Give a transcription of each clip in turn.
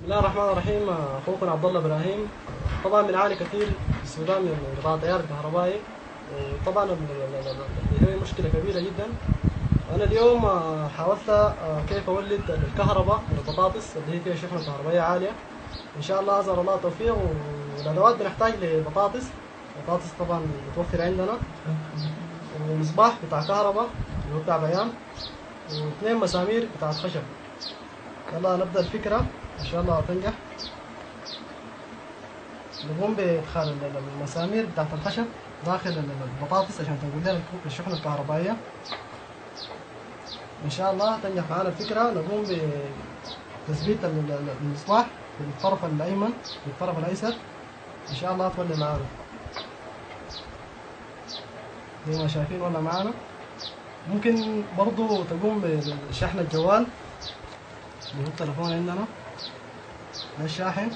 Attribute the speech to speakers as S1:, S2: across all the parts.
S1: الله الرحمن الرحيم. اخوكم عبد الله ابراهيم. طبعا بنعاني كثير في السودان من انقطاع التيار الكهربائي، وطبعا هي مشكله كبيره جدا. انا اليوم حاولت كيف اولد الكهرباء من البطاطس اللي هي فيها شحنه كهربائيه عاليه. ان شاء الله عز الله توفيق. والادوات بنحتاج لبطاطس، بطاطس طبعا متوفر عندنا، ومصباح بتاع كهرباء اللي هو بتاع بيان، واثنين مسامير بتاعت خشب. يلا نبدا الفكره ان شاء الله تنجح. نقوم بادخال المسامير بتاعت الخشب داخل البطاطس عشان تنقل لنا الشحنه الكهربائيه. ان شاء الله تنجح معانا الفكره. نقوم بتثبيت المصباح في الطرف الايمن في الطرف الايسر. ان شاء الله تولي معانا زي ما شايفين ولا معانا. ممكن برضو تقوم بشحن الجوال اللي هو التليفون عندنا، ده الشاحن.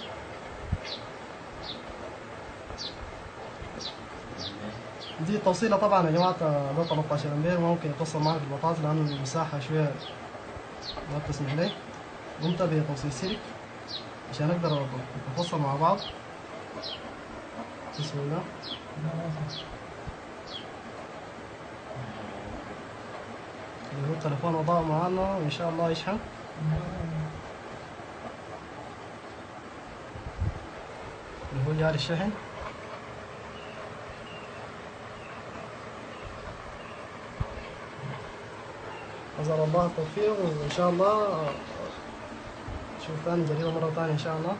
S1: دي التوصيلة طبعا يا جماعة، ده 13 امبير، ممكن يتوصل معنا في البطاطس لأنه المساحة شوية ما بتسمح لي. قمت بتوصيل سلك عشان نقدر نتوصل مع بعض. بسم الله. اللي هو التليفون وضعه معانا وإن شاء الله يشحن. اللي هو جاري الشحن. أسأل الله التوفيق، وإن شاء الله نشوف ثاني جريمة مرة ثانية إن شاء الله.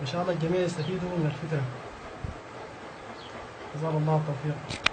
S1: إن شاء الله الجميع يستفيدوا من الفكرة. أسأل الله التوفيق.